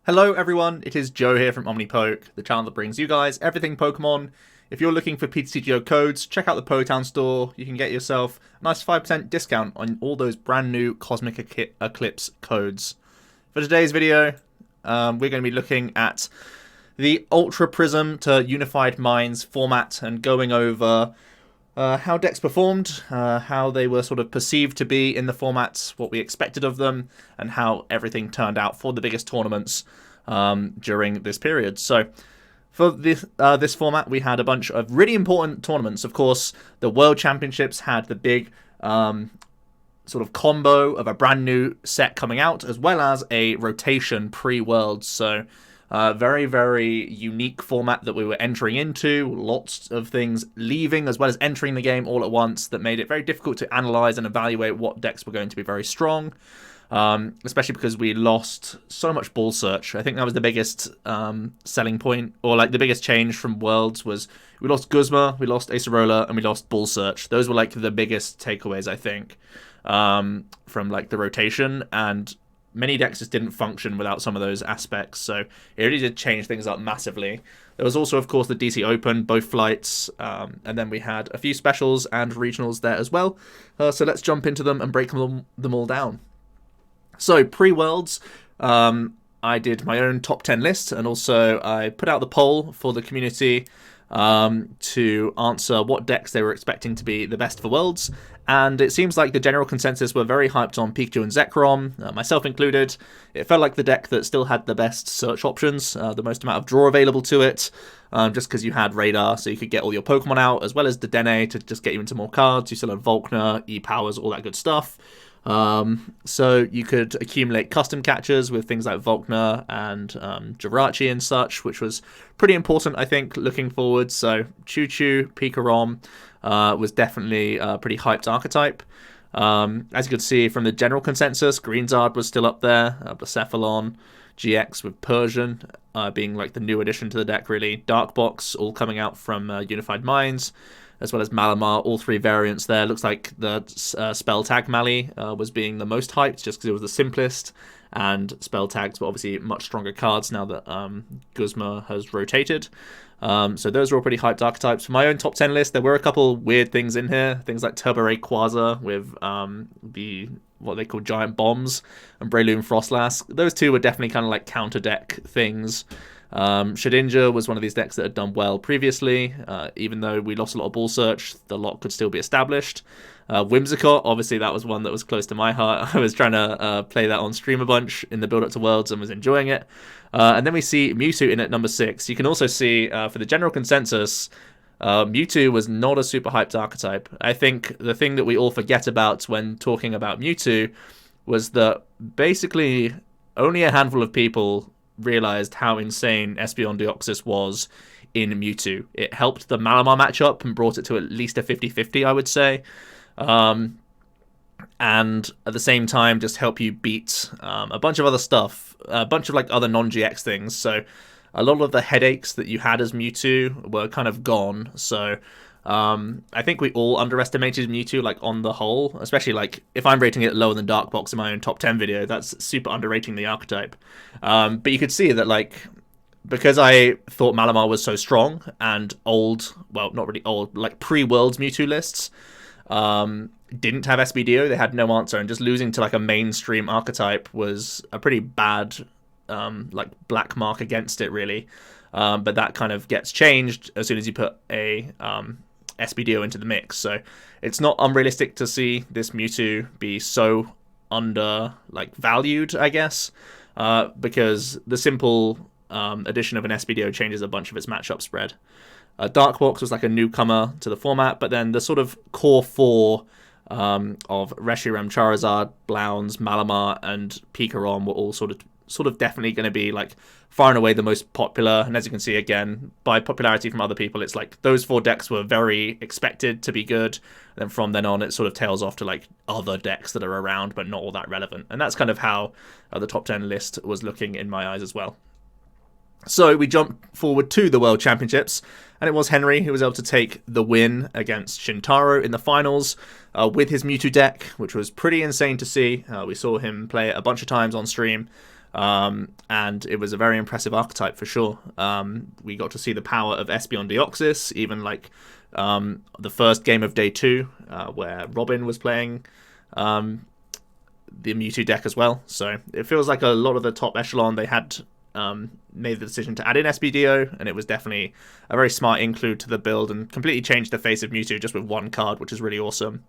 Hello everyone, it is Joe here from OmniPoke, the channel that brings you guys everything Pokemon. If you're looking for PTCGO codes, check out the Poketown store. You can get yourself a nice 5% discount on all those brand new Cosmic Eclipse codes. For today's video, we're going to be looking at the Ultra Prism to Unified Minds format and going over how decks performed, how they were sort of perceived to be in the formats, what we expected of them, and how everything turned out for the biggest tournaments during this period. So for this format, we had a bunch of really important tournaments. Of course, the World Championships had the big sort of combo of a brand new set coming out, as well as a rotation pre-Worlds. So very, very unique format that we were entering into. Lots of things leaving as well as entering the game all at once that made it very difficult to analyze and evaluate what decks were going to be very strong. Especially because we lost so much ball search. I think that was the biggest selling point, or like the biggest change from Worlds was we lost Guzma, we lost Acerola, and we lost ball search. Those were like the biggest takeaways, I think, from like the rotation, and many decks just didn't function without some of those aspects, so it really did change things up massively. There was also, of course, the DC Open, both flights, and then we had a few specials and regionals there as well. So let's jump into them and break them all down. So, pre-Worlds, I did my own top 10 list, and also I put out the poll for the community to answer what decks they were expecting to be the best for Worlds, and it seems like the general consensus were very hyped on Pikachu and Zekrom, myself included. It felt like the deck that still had the best search options, the most amount of draw available to it, just because you had Radar, so you could get all your Pokemon out, as well as the Dene to just get you into more cards. You still had Volkner, E-Powers, all that good stuff. So you could accumulate custom catchers with things like Volkner and Jirachi and such, which was pretty important, I think, looking forward. So Choo-Choo, Pikarom was definitely a pretty hyped archetype. As you could see from the general consensus, Greenzard was still up there, Blacephalon, GX with Persian being like the new addition to the deck, really. Dark Box all coming out from Unified Minds, as well as Malamar, all three variants there. Looks like the Spell Tag Mali was being the most hyped just because it was the simplest, and Spell Tags were obviously much stronger cards now that Guzma has rotated. So those were all pretty hyped archetypes. For my own top 10 list, there were a couple weird things in here. Things like Turbo Ray Quasar with what they call Giant Bombs, and Breloom Frostlass. Those two were definitely kind of like counter deck things. Shedinja was one of these decks that had done well previously. Even though we lost a lot of ball search, the lot could still be established. Whimsicott, obviously that was one that was close to my heart. I was trying to play that on stream a bunch in the build-up to Worlds and was enjoying it. And then we see Mewtwo in at number 6. You can also see, for the general consensus, Mewtwo was not a super hyped archetype. I think the thing that we all forget about when talking about Mewtwo was that basically only a handful of people realized how insane Espeon Deoxys was in Mewtwo. It helped the Malamar matchup and brought it to at least a 50-50, I would say. And at the same time, just help you beat a bunch of other stuff, a bunch of like other non-GX things. So a lot of the headaches that you had as Mewtwo were kind of gone. So I think we all underestimated Mewtwo, like on the whole, especially like if I'm rating it lower than Dark Box in my own top 10 video, that's super underrating the archetype. But you could see that like, because I thought Malamar was so strong and old, well, not really old, like pre-Worlds Mewtwo lists, didn't have SBDO, they had no answer, and just losing to like a mainstream archetype was a pretty bad like black mark against it, really. But that kind of gets changed as soon as you put a SBDO into the mix. So it's not unrealistic to see this Mewtwo be so under like valued, I guess, because the simple addition of an SBDO changes a bunch of its matchup spread. Dark Box was like a newcomer to the format, but then the sort of core four of Reshiram, Charizard, Blounce, Malamar, and Pikarom were all sort of definitely going to be like far and away the most popular. And as you can see, again, by popularity from other people, it's like those four decks were very expected to be good. And then from then on, it sort of tails off to like other decks that are around but not all that relevant. And that's kind of how the top 10 list was looking in my eyes as well. So we jump forward to the World Championships, and it was Henry who was able to take the win against Shintaro in the finals with his Mewtwo deck, which was pretty insane to see. We saw him play it a bunch of times on stream. And it was a very impressive archetype for sure. We got to see the power of Espeon Deoxys, even like the first game of day 2, where Robin was playing the Mewtwo deck as well. So it feels like a lot of the top echelon, they had made the decision to add in SBDO, and it was definitely a very smart include to the build and completely changed the face of Mewtwo just with one card, which is really awesome.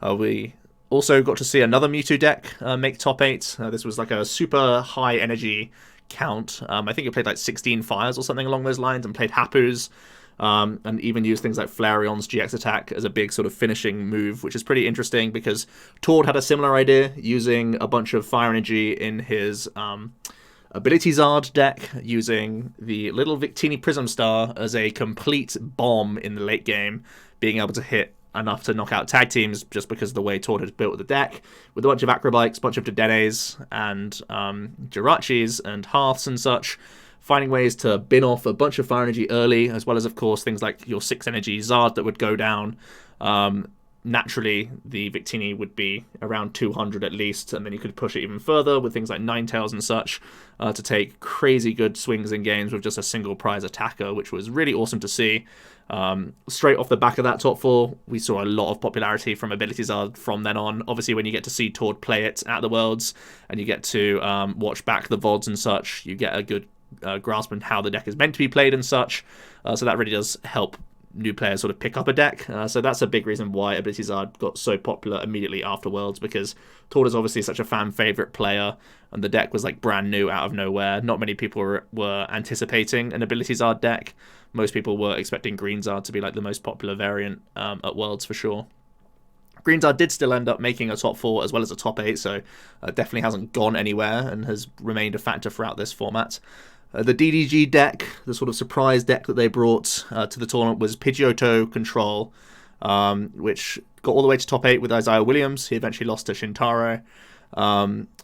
We also got to see another Mewtwo deck make top 8. This was like a super high energy count. I think it played like 16 fires or something along those lines, and played Hapus, and even used things like Flareon's GX attack as a big sort of finishing move, which is pretty interesting because Tord had a similar idea, using a bunch of fire energy in his Ability Zard deck, using the little Victini Prism Star as a complete bomb in the late game, being able to hit enough to knock out tag teams just because of the way Tord had built the deck, with a bunch of Acrobikes, a bunch of Dedenes, and Jirachis, and Hearths and such, finding ways to bin off a bunch of fire energy early, as well as, of course, things like your 6 energy Zard that would go down. Naturally, the Victini would be around 200 at least, and then you could push it even further with things like Ninetales and such to take crazy good swings in games with just a single prize attacker, which was really awesome to see. Straight off the back of that top 4, we saw a lot of popularity from Ability Zard from then on. Obviously, when you get to see Tord play it at the Worlds, and you get to watch back the VODs and such, you get a good grasp on how the deck is meant to be played and such. So that really does help new players sort of pick up a deck. So that's a big reason why Ability Zard got so popular immediately after Worlds, because Tord is obviously such a fan favorite player, and the deck was like brand new out of nowhere. Not many people were anticipating an Ability Zard deck. Most people were expecting Green Zard to be like the most popular variant at Worlds for sure. Green Zard did still end up making a top 4 as well as a top 8, so definitely hasn't gone anywhere and has remained a factor throughout this format. The DDG deck, the sort of surprise deck that they brought to the tournament, was Pidgeotto Control, which got all the way to top 8 with Isaiah Williams. He eventually lost to Shintaro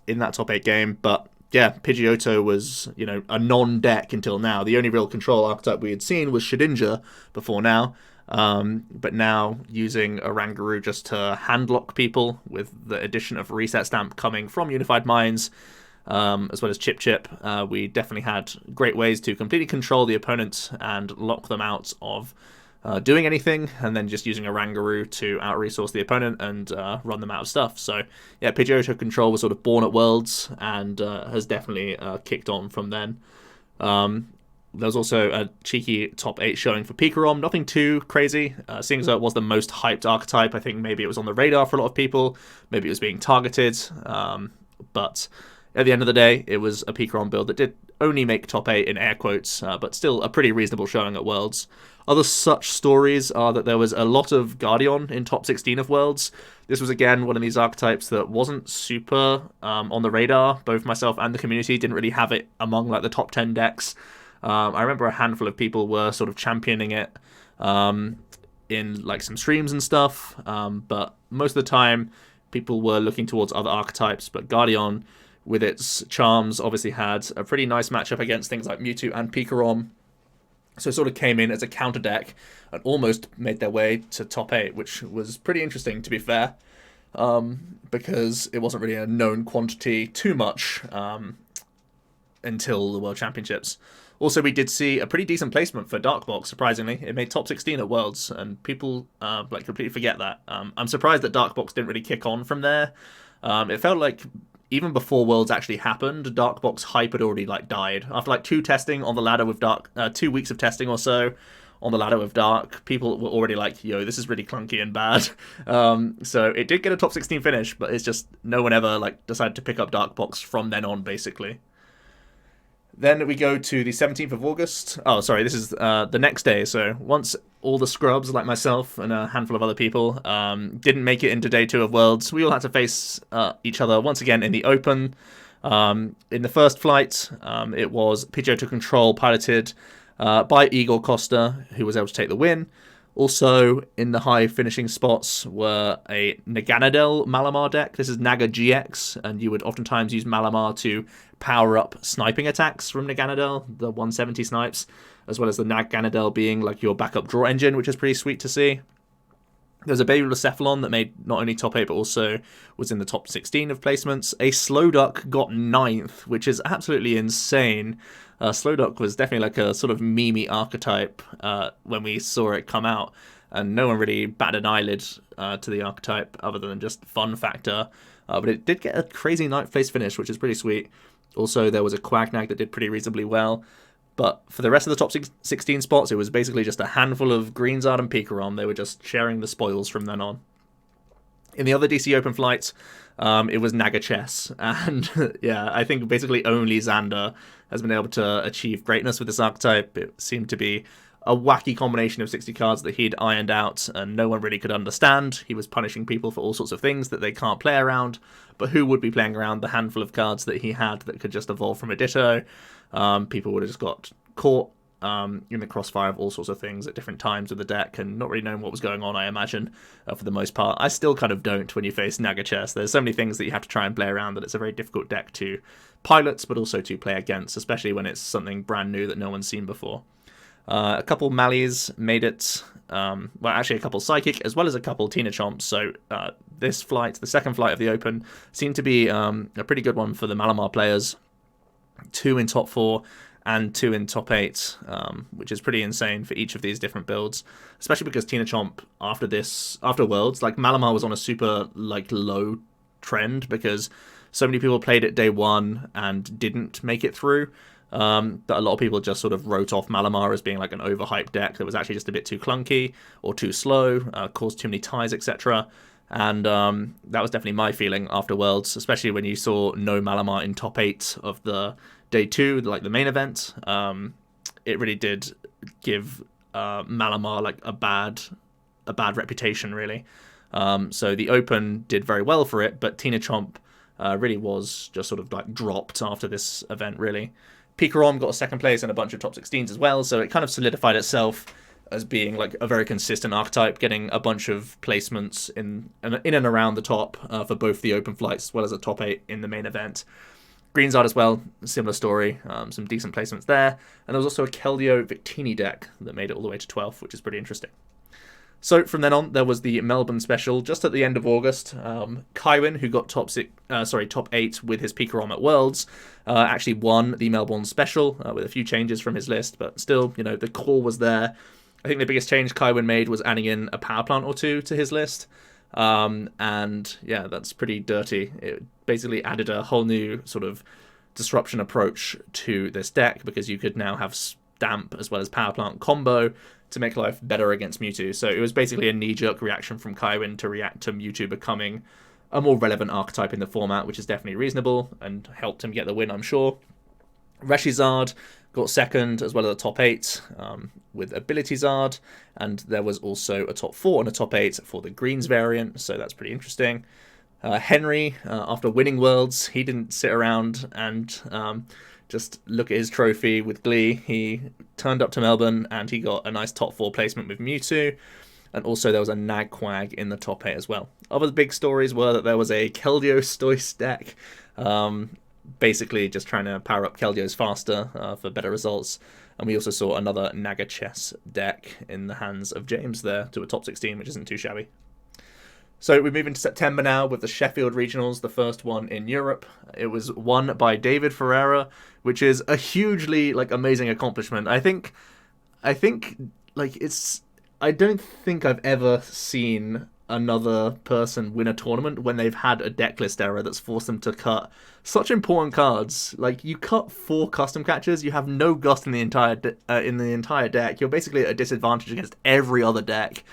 in that top 8 game, but yeah, Pidgeotto was, a non-deck until now. The only real control archetype we had seen was Shedinja before now, but now using Oranguru just to handlock people with the addition of Reset Stamp coming from Unified Minds, as well as Chip Chip, we definitely had great ways to completely control the opponent and lock them out of doing anything, and then just using a Oranguru to out-resource the opponent and run them out of stuff. So yeah, Pidgeotto Control was sort of born at Worlds and has definitely kicked on from then. There was also a cheeky top 8 showing for Pikarom, nothing too crazy, seeing as though it was the most hyped archetype. I think maybe it was on the radar for a lot of people, maybe it was being targeted, but at the end of the day, it was a Pikarom build that did only make top 8 in air quotes, but still a pretty reasonable showing at Worlds. Other such stories are that there was a lot of Guardian in top 16 of Worlds. This was again one of these archetypes that wasn't super on the radar. Both myself and the community didn't really have it among like the top 10 decks. I remember a handful of people were sort of championing it in like some streams and stuff, but most of the time people were looking towards other archetypes. But Guardian, with its charms, obviously had a pretty nice matchup against things like Mewtwo and Pikarom. So it sort of came in as a counter deck and almost made their way to top 8, which was pretty interesting, to be fair, because it wasn't really a known quantity too much until the World Championships. Also, we did see a pretty decent placement for Darkbox, surprisingly. It made top 16 at Worlds, and people completely forget that. I'm surprised that Darkbox didn't really kick on from there. It felt like even before Worlds actually happened, Darkbox hype had already died. After 2 testing on the ladder with Dark, 2 weeks of testing or so on the ladder with Dark, people were already like, yo, this is really clunky and bad. So it did get a top 16 finish, but it's just no one ever decided to pick up Darkbox from then on, basically. Then we go to the 17th of August. Oh, sorry, this is the next day. So once all the scrubs, like myself and a handful of other people, didn't make it into day 2 of Worlds, we all had to face each other once again in the open. In the first flight, it was Pidgeotto Control piloted by Igor Costa, who was able to take the win. Also, in the high finishing spots were a Naganadel Malamar deck. This is Naga GX, and you would oftentimes use Malamar to power up sniping attacks from Naganadel, the 170 snipes, as well as the Naganadel being your backup draw engine, which is pretty sweet to see. There was a Baby Blacephalon that made not only top 8 but also was in the top 16 of placements. A Slowduck got 9th, which is absolutely insane. Slowduck was definitely like a sort of meme archetype when we saw it come out, and no one really batted an eyelid to the archetype other than just fun factor. But it did get a crazy 9th place finish, which is pretty sweet. Also, there was a Quagnag that did pretty reasonably well. But for the rest of the top 16 spots, it was basically just a handful of Greenzard and Pikarom. They were just sharing the spoils from then on. In the other DC Open flights, it was Naga Chess. And yeah, I think basically only Xander has been able to achieve greatness with this archetype. It seemed to be a wacky combination of 60 cards that he'd ironed out and no one really could understand. He was punishing people for all sorts of things that they can't play around, but who would be playing around the handful of cards that he had that could just evolve from a Ditto? People would have just got caught in the crossfire of all sorts of things at different times of the deck and not really knowing what was going on, I imagine, for the most part. I still kind of don't when you face Naga Chess. There's so many things that you have to try and play around that it's a very difficult deck to pilot, but also to play against, especially when it's something brand new that no one's seen before. A couple Mallies made it, well, actually a couple Psychic, as well as a couple Tina Chomps. So this flight, the second flight of the Open, seemed to be a pretty good one for the Malamar players. 2 in top 4 and 2 in top 8, which is pretty insane for each of these different builds, especially because Tina Chomp after Worlds, like Malamar was on a super low trend because so many people played it day 1 and didn't make it through. That a lot of people just sort of wrote off Malamar as being like an overhyped deck that was actually just a bit too clunky or too slow, caused too many ties, etc. And that was definitely my feeling after Worlds, especially when you saw no Malamar in top 8 of the day 2, like the main event. It really did give Malamar like a bad reputation, really. So the Open did very well for it, but Tina Chomp really was just sort of like dropped after this event, really. Pikarom got a second place and a bunch of top 16s as well, so it kind of solidified itself as being like a very consistent archetype, getting a bunch of placements in and around the top for both the Open flights as well as a top 8 in the main event. Greenzard as well, similar story, some decent placements there. And there was also a Keldeo Victini deck that made it all the way to 12th, which is pretty interesting. So from then on, there was the Melbourne special just at the end of August. Kywin, who got top 8 with his Pikarom at Worlds, actually won the Melbourne special with a few changes from his list, but still, you know, the core was there. I think the biggest change Kywin made was adding in a power plant or 2 to his list. And yeah, that's pretty dirty. It basically added a whole new sort of disruption approach to this deck because you could now have Stamp as well as power plant combo to make life better against Mewtwo. So it was basically a knee-jerk reaction from Kywin to react to Mewtwo becoming a more relevant archetype in the format, which is definitely reasonable and helped him get the win, I'm sure. Reshizard got second as well as a top 8 with Ability Zard, and there was also a top 4 and a top 8 for the Greens variant, so that's pretty interesting. Henry, after winning Worlds, he didn't sit around and just look at his trophy with glee. He turned up to Melbourne and he got a nice top 4 placement with Mewtwo, and also there was a Nagquag in the top 8 as well. Other big stories were that there was a Keldeo Stoice deck, basically just trying to power up Keldeos faster for better results. And we also saw another Naga Chess deck in the hands of James there to a top 16, which isn't too shabby. So we move into September now with the Sheffield Regionals, the first one in Europe. It was won by David Ferreira, which is a hugely amazing accomplishment. I don't think I've ever seen another person win a tournament when they've had a decklist error that's forced them to cut such important cards. Like, you cut 4 custom catchers, you have no Gust in the entire deck. You're basically at a disadvantage against every other deck,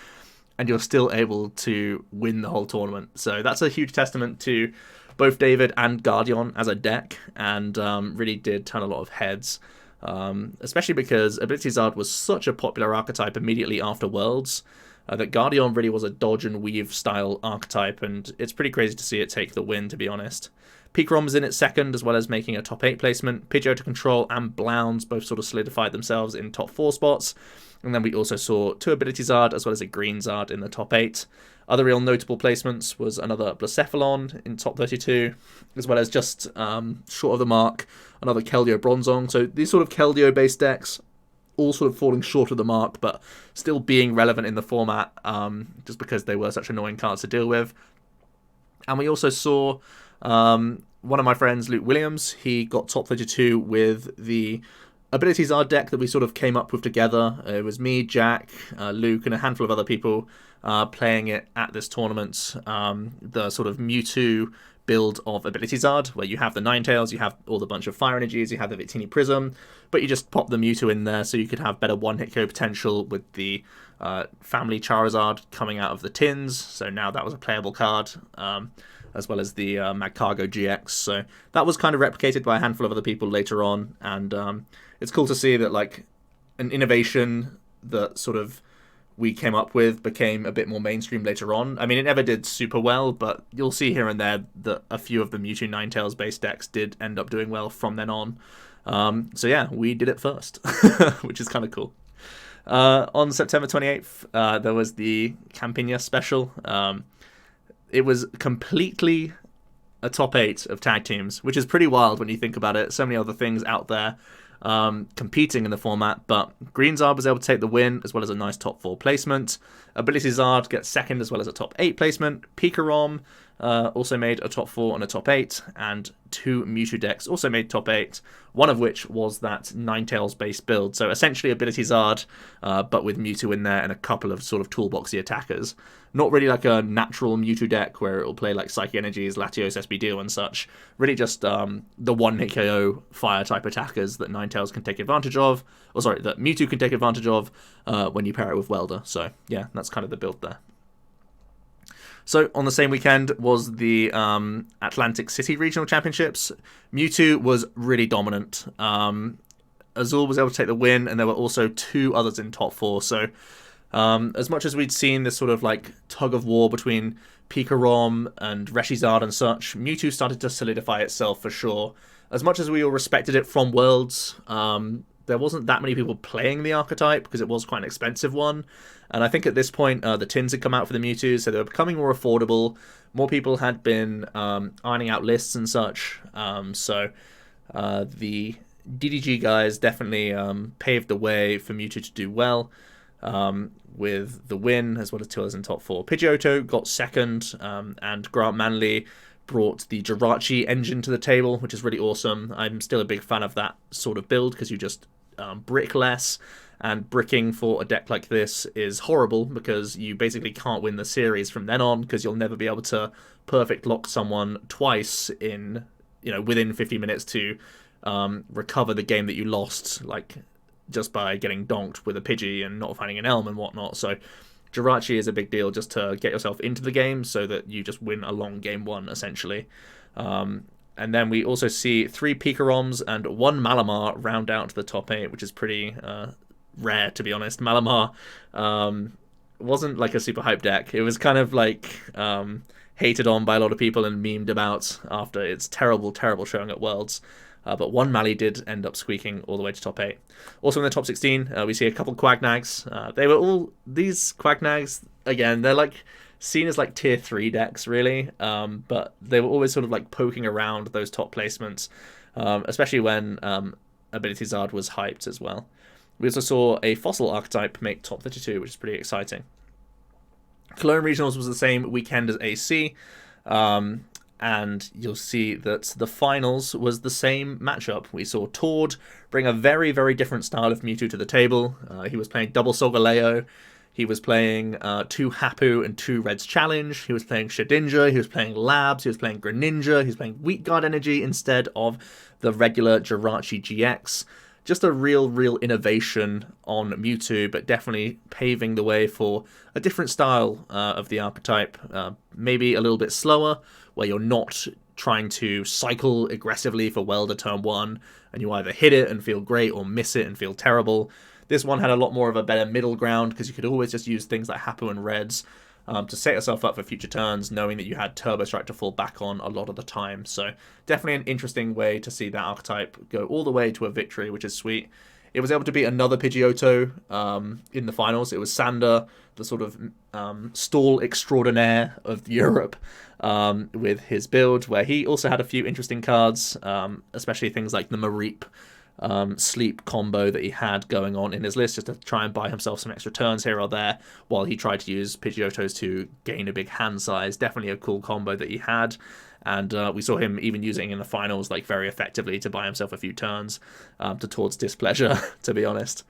and you're still able to win the whole tournament. So that's a huge testament to both David and Guardian as a deck, and really did turn a lot of heads. Especially because Ability Zard was such a popular archetype immediately after Worlds, that Guardian really was a dodge and weave style archetype, and it's pretty crazy to see it take the win, to be honest. Pikarom was in its second, as well as making a top 8 placement. Pidgeot to Control and Blounds both sort of solidified themselves in top 4 spots. And then we also saw 2 Ability Zard, as well as a Green Zard in the top 8. Other real notable placements was another Blacephalon in top 32, as well as just short of the mark, another Keldeo Bronzong. So these sort of Keldeo-based decks all sort of falling short of the mark, but still being relevant in the format, just because they were such annoying cards to deal with. And we also saw one of my friends, Luke Williams, he got top 32 with the Abilities Zard deck that we sort of came up with together. It was me, Jack, Luke, and a handful of other people playing it at this tournament. The sort of Mewtwo build of Abilities Zard, where you have the Ninetales, you have all the bunch of fire energies, you have the Victini Prism, but you just pop the Mewtwo in there so you could have better one-hit KO potential with the Family Charizard coming out of the tins. So now that was a playable card, as well as the Magcargo GX. So that was kind of replicated by a handful of other people later on, and it's cool to see that like an innovation that sort of we came up with became a bit more mainstream later on. I mean, it never did super well, but you'll see here and there that a few of the Mewtwo Ninetales based decks did end up doing well from then on. So yeah, we did it first, which is kind of cool. On September 28th, there was the Campina special. It was completely a top 8 of tag teams, which is pretty wild when you think about it. So many other things out there competing in the format, but Green Zard was able to take the win, as well as a nice top 4 placement. Ability Zard gets second, as well as a top 8 placement. Pikarom also made a top 4 and a top 8, and 2 Mewtwo decks also made top 8, one of which was that Ninetales based build. So essentially Ability Zard, but with Mewtwo in there and a couple of sort of toolboxy attackers. Not really like a natural Mewtwo deck where it will play like Psychic Energies, Latios, SBDO and such. Really just the one-hit KO fire type attackers that Ninetales can take advantage of, or sorry, that Mewtwo can take advantage of when you pair it with Welder. So yeah, that's kind of the build there. So on the same weekend was the Atlantic City Regional Championships. Mewtwo was really dominant. Azul was able to take the win, and there were also 2 others in top 4. So as much as we'd seen this sort of like tug of war between Pikarom and Reshizard and such, Mewtwo started to solidify itself for sure. As much as we all respected it from Worlds, there wasn't that many people playing the archetype because it was quite an expensive one. And I think at this point, the tins had come out for the Mewtwo, so they were becoming more affordable. More people had been ironing out lists and such. So the DDG guys definitely paved the way for Mewtwo to do well with the win, as well as 2 others in top 4. Pidgeotto got second, and Grant Manley brought the Jirachi engine to the table, which is really awesome. I'm still a big fan of that sort of build because you just brick less, and bricking for a deck like this is horrible because you basically can't win the series from then on because you'll never be able to perfect lock someone twice in, within 50 minutes to recover the game that you lost, like just by getting donked with a Pidgey and not finding an Elm and whatnot. So Jirachi is a big deal just to get yourself into the game so that you just win a long game 1, essentially. And then we also see 3 Pikaroms and 1 Malamar round out to the top 8, which is pretty rare, to be honest. Malamar wasn't like a super hype deck. It was kind of like hated on by a lot of people and memed about after its terrible, terrible showing at Worlds. But 1 Mally did end up squeaking all the way to top 8. Also in the top 16, we see a couple Quagnags. They were all... These Quagnags, again, they're like seen as like tier 3 decks, really. But they were always sort of like poking around those top placements, especially when Ability Zard was hyped as well. We also saw a Fossil archetype make top 32, which is pretty exciting. Cologne Regionals was the same weekend as AC. And you'll see that the finals was the same matchup. We saw Tord bring a very, very different style of Mewtwo to the table. He was playing double Solgaleo. He was playing 2 Hapu and 2 Reds Challenge. He was playing Shedinja. He was playing Labs. He was playing Greninja. He was playing Wheat Guard Energy instead of the regular Jirachi GX. Just a real innovation on Mewtwo, but definitely paving the way for a different style of the archetype. Maybe a little bit slower, where you're not trying to cycle aggressively for Welder turn 1, and you either hit it and feel great or miss it and feel terrible. This one had a lot more of a better middle ground, because you could always just use things like Hapu and Reds to set yourself up for future turns, knowing that you had Turbo Strike to fall back on a lot of the time. So definitely an interesting way to see that archetype go all the way to a victory, which is sweet. It was able to beat another Pidgeotto in the finals. It was Sander, the sort of stall extraordinaire of Europe, with his build, where he also had a few interesting cards, especially things like the Mareep, sleep combo that he had going on in his list, just to try and buy himself some extra turns here or there while he tried to use Pidgeotos to gain a big hand size. Definitely a cool combo that he had. And we saw him even using in the finals like very effectively to buy himself a few turns to Todd's displeasure, to be honest.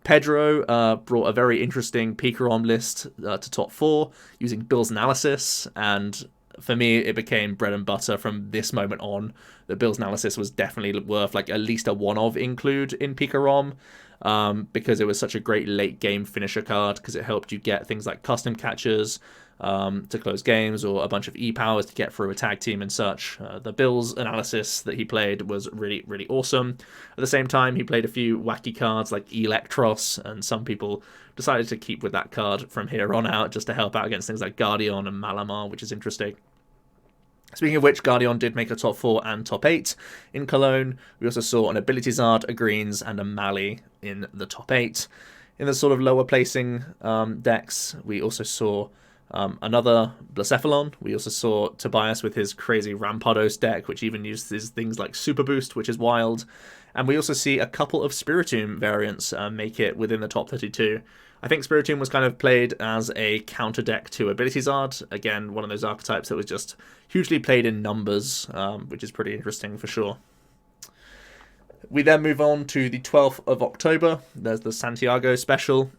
Pedro brought a very interesting Pikarom list to top 4 using Bill's analysis, and for me it became bread and butter from this moment on. That Bill's analysis was definitely worth like at least a one-of include in Pikarom, because it was such a great late game finisher card, because it helped you get things like custom catchers to close games, or a bunch of E-powers to get through a tag team and such. The Bill's analysis that he played was really, really awesome. At the same time, he played a few wacky cards like Electros, and some people decided to keep with that card from here on out just to help out against things like Guardian and Malamar, which is interesting. Speaking of which, Guardian did make a top 4 and top 8 in Cologne. We also saw an Ability Zard, a Greens, and a Mali in the top 8. In the sort of lower placing decks, we also saw another Blacephalon. We also saw Tobias with his crazy Rampardos deck, which even uses things like Super Boost, which is wild. And we also see a couple of Spiritomb variants make it within the top 32. I think Spiritomb was kind of played as a counter deck to Ability Zard. Again, one of those archetypes that was just hugely played in numbers, which is pretty interesting for sure. We then move on to the 12th of October. There's the Santiago special.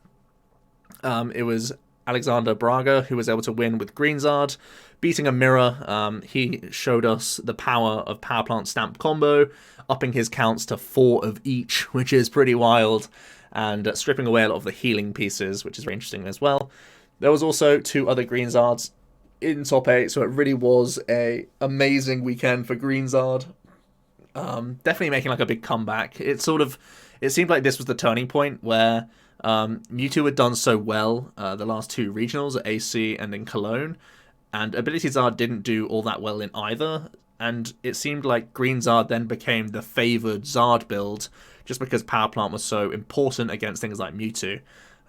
It was Alexander Braga who was able to win with Greenzard, beating a mirror. He showed us the power of Power Plant Stamp combo, upping his counts to 4 of each, which is pretty wild, and stripping away a lot of the healing pieces, which is very interesting as well. There was also 2 other Greenzards in top 8, so it really was a amazing weekend for Greenzard. Definitely making like a big comeback. It seemed like this was the turning point where Mewtwo had done so well the last 2 regionals at AC and in Cologne, and Ability Zard didn't do all that well in either, and it seemed like Green Zard then became the favoured Zard build just because Power Plant was so important against things like Mewtwo,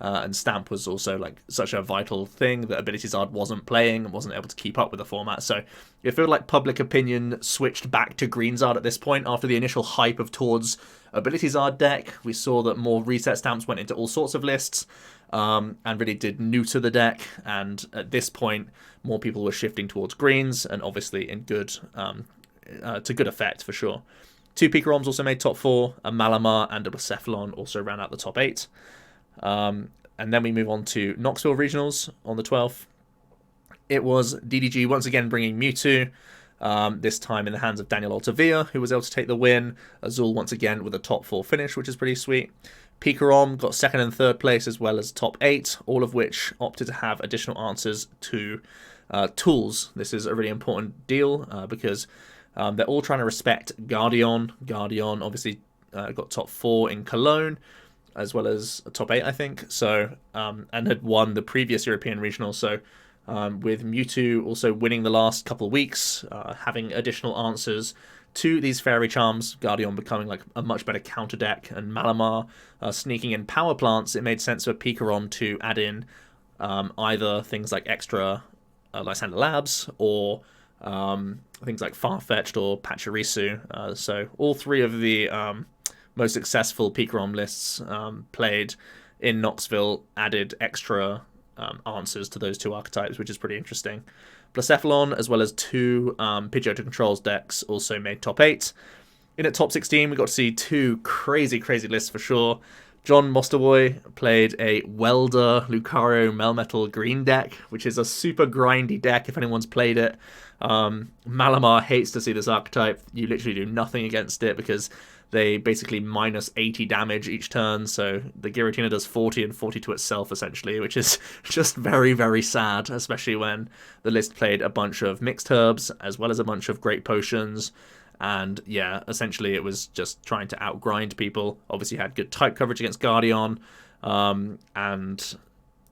and Stamp was also like such a vital thing that Ability Zard wasn't playing and wasn't able to keep up with the format. So it felt like public opinion switched back to Green Zard at this point after the initial hype of towards Ability Zard deck. We saw that more reset stamps went into all sorts of lists, and really did neuter the deck, and at this point more people were shifting towards greens, and obviously in good to good effect for sure. 2 Pikaroms also made top 4, a Malamar and a Blacephalon also ran out the top 8. And then we move on to Knoxville Regionals on the 12th. It was DDG once again bringing Mewtwo, this time in the hands of Daniel Altavia, who was able to take the win. Azul once again with a top 4 finish, which is pretty sweet. Pikarom got 2nd and 3rd place as well as top 8, all of which opted to have additional answers to tools. This is a really important deal because they're all trying to respect Guardian. Guardian obviously got top 4 in Cologne, as well as a top 8, I think. So, and had won the previous European regional. So, with Mewtwo also winning the last couple of weeks, having additional answers to these Fairy Charms, Guardian becoming like a much better counter deck, and Malamar sneaking in Power Plants, it made sense for Pikarom to add in either things like extra Lysander Labs, or things like Farfetch'd or Pachirisu. So all 3 of the most successful Pikarom lists played in Knoxville added extra answers to those 2 archetypes, which is pretty interesting. Blacephalon, as well as 2 Pidgeotto Controls decks, also made top 8. In at top 16, we got to see 2 crazy lists for sure. John Mosterboy played a Welder Lucario Melmetal Green deck, which is a super grindy deck if anyone's played it. Malamar hates to see this archetype. You literally do nothing against it because they basically minus 80 damage each turn, so the Giratina does 40 and 40 to itself, essentially, which is just very sad, especially when the list played a bunch of mixed herbs, as well as a bunch of great potions, and yeah, essentially it was just trying to outgrind people. Obviously had good type coverage against Guardian, and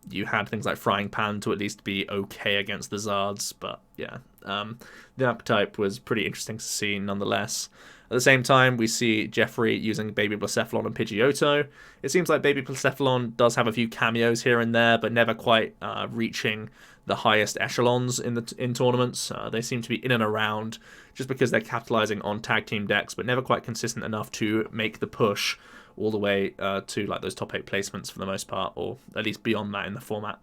you had things like Frying Pan to at least be okay against the Zards, but yeah, the archetype was pretty interesting to see nonetheless. At the same time, we see Jeffrey using Baby Blacephalon and Pidgeotto. It seems like Baby Blacephalon does have a few cameos here and there, but never quite reaching the highest echelons in tournaments. They seem to be in and around just because they're capitalizing on tag team decks, but never quite consistent enough to make the push all the way to like those top 8 placements for the most part, or at least beyond that in the format.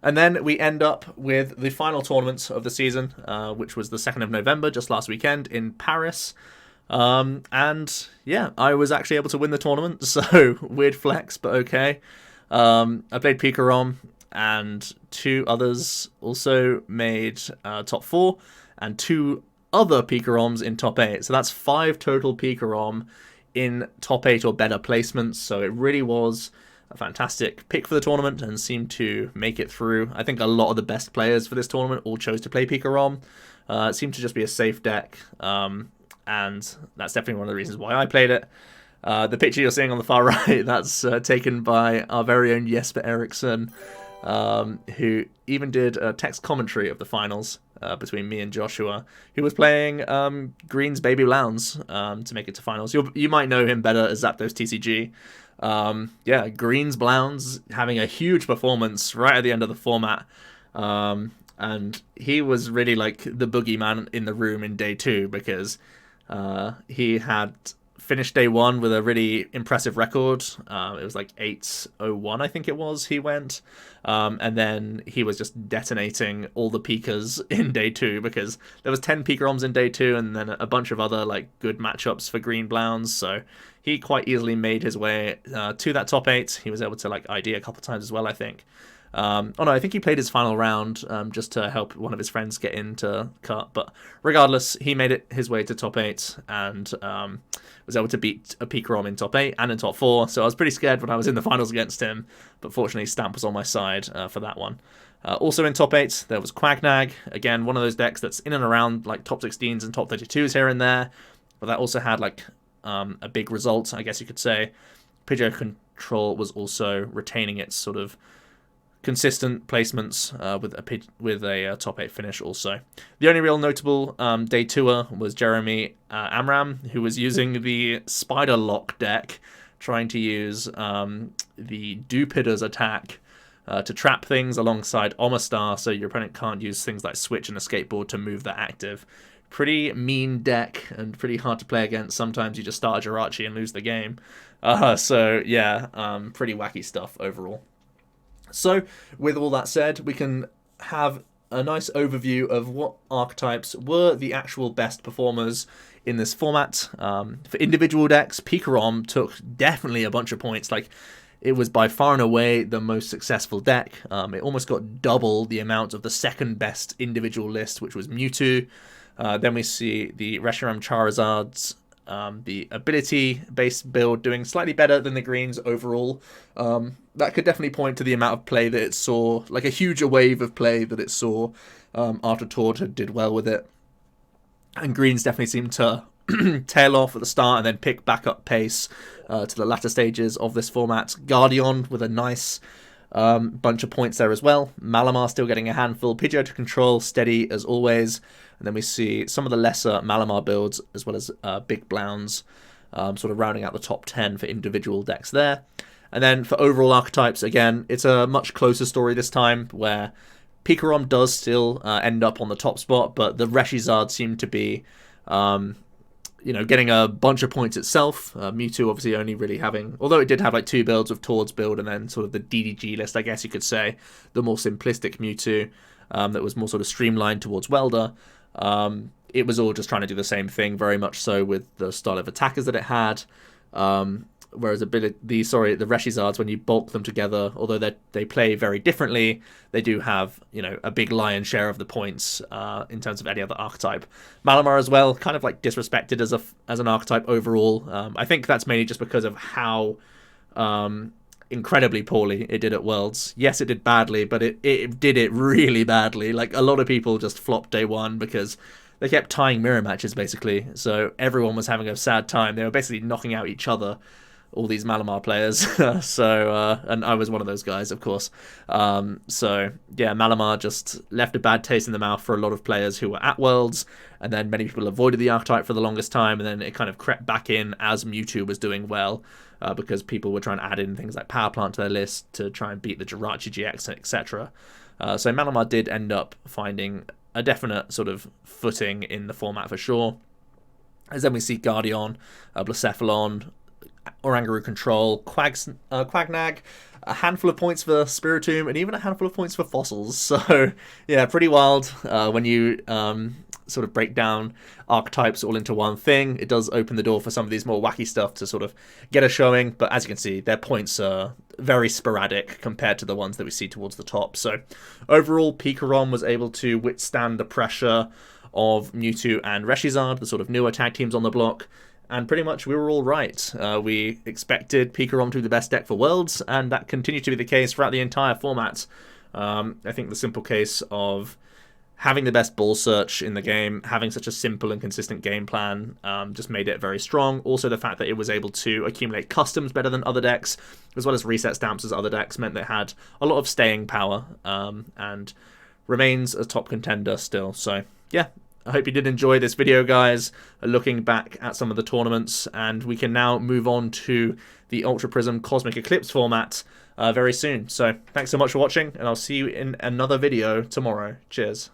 And then we end up with the final tournament of the season, which was the 2nd of November, just last weekend in Paris. And yeah, I was actually able to win the tournament, so weird flex, but okay. I played Pikarom, and 2 others also made top 4, and 2 other Pikaroms in top 8. So that's 5 total Pikarom in top 8 or better placements. So it really was a fantastic pick for the tournament and seemed to make it through. I think a lot of the best players for this tournament all chose to play Pikarom. It seemed to just be a safe deck, and that's definitely one of the reasons why I played it. The picture you're seeing on the far right, that's taken by our very own Jesper Eriksson, who even did a text commentary of the finals between me and Joshua, who was playing Green's Baby Lounge to make it to finals. You might know him better as Zapdos TCG. Yeah, Green's Blounds having a huge performance right at the end of the format. And he was really like the boogeyman in the room in day 2 because he had finished day 1 with a really impressive record. It was like 8-0-1, I think it was, he went. And then he was just detonating all the Pikas in day 2 because there was 10 Pikaroms in day 2 and then a bunch of other like good matchups for Green Blounds. So he quite easily made his way to that top 8. He was able to like ID a couple times as well, I think. Oh no, I think he played his final round just to help one of his friends get into cut. But regardless, he made it his way to top 8 and was able to beat a Pikarom in top 8 and in top 4. So I was pretty scared when I was in the finals against him. But fortunately, Stamp was on my side for that one. Also in top 8, there was Quagnag. Again, one of those decks that's in and around like top 16s and top 32s here and there. But that also had like a big result, I guess you could say. Pidgeot Control was also retaining its sort of consistent placements with a top 8 finish also. The only real notable day 2er was Jeremy Amram, who was using the Spider Lock deck, trying to use the Dewpidder's attack to trap things alongside Omastar, so your opponent can't use things like Switch and a Skateboard to move that active. Pretty mean deck and pretty hard to play against. Sometimes you just start a Jirachi and lose the game. So yeah, pretty wacky stuff overall. So, with all that said, we can have a nice overview of what archetypes were the actual best performers in this format. For individual decks, Pikarom took definitely a bunch of points. Like, it was by far and away the most successful deck. It almost got double the amount of the second best individual list, which was Mewtwo. Then we see the Reshiram Charizards, the ability-based build doing slightly better than the greens overall. That could definitely point to the amount of play that it saw, like a huge wave of play that it saw after Tord did well with it. And greens definitely seemed to tail off at the start and then pick back up pace to the latter stages of this format. Guardian with a nice bunch of points there as well. Malamar still getting a handful. Pidgeot Control steady as always. And then we see some of the lesser Malamar builds as well as Big Blounds sort of rounding out the top 10 for individual decks there. And then for overall archetypes, again, it's a much closer story this time where Pikarom does still end up on the top spot, but the Reshizard seemed to be getting a bunch of points itself. Mewtwo obviously only really having, although it did have like 2 builds of Tord's build and then sort of the DDG list, I guess you could say, the more simplistic Mewtwo that was more sort of streamlined towards Welder. It was all just trying to do the same thing, very much so with the style of attackers that it had. Whereas the Reshizards, when you bulk them together, although they play very differently, they do have a big lion's share of the points in terms of any other archetype. Malamar as well, kind of like disrespected as an archetype overall. I think that's mainly just because of how incredibly poorly it did at Worlds. Yes, it did badly, but it did it really badly. Like a lot of people just flopped day 1 because they kept tying mirror matches basically. So everyone was having a sad time. They were basically knocking out each other. all these Malamar players. So, and I was one of those guys, of course. So, yeah, Malamar just left a bad taste in the mouth for a lot of players who were at Worlds, and then many people avoided the archetype for the longest time, and then it kind of crept back in as Mewtwo was doing well, because people were trying to add in things like Power Plant to their list to try and beat the Jirachi GX, etc. So Malamar did end up finding a definite sort of footing in the format for sure. As then we see Guardian, Blacephalon, Oranguru Control, Quagnag, a handful of points for Spiritomb, and even a handful of points for Fossils. So, yeah, pretty wild when you sort of break down archetypes all into one thing. It does open the door for some of these more wacky stuff to sort of get a showing, but as you can see, their points are very sporadic compared to the ones that we see towards the top. So, overall, Pikarom was able to withstand the pressure of Mewtwo and Reshizard, the sort of newer tag teams on the block, and pretty much we were all right. We expected Pikarom to be the best deck for Worlds, and that continued to be the case throughout the entire format. I think the simple case of having the best ball search in the game, having such a simple and consistent game plan, just made it very strong. Also, the fact that it was able to accumulate customs better than other decks, as well as reset stamps as other decks, meant that it had a lot of staying power, and remains a top contender still. So, yeah, I hope you did enjoy this video, guys, looking back at some of the tournaments, and we can now move on to the Ultra Prism Cosmic Eclipse format very soon. So thanks so much for watching, and I'll see you in another video tomorrow. Cheers.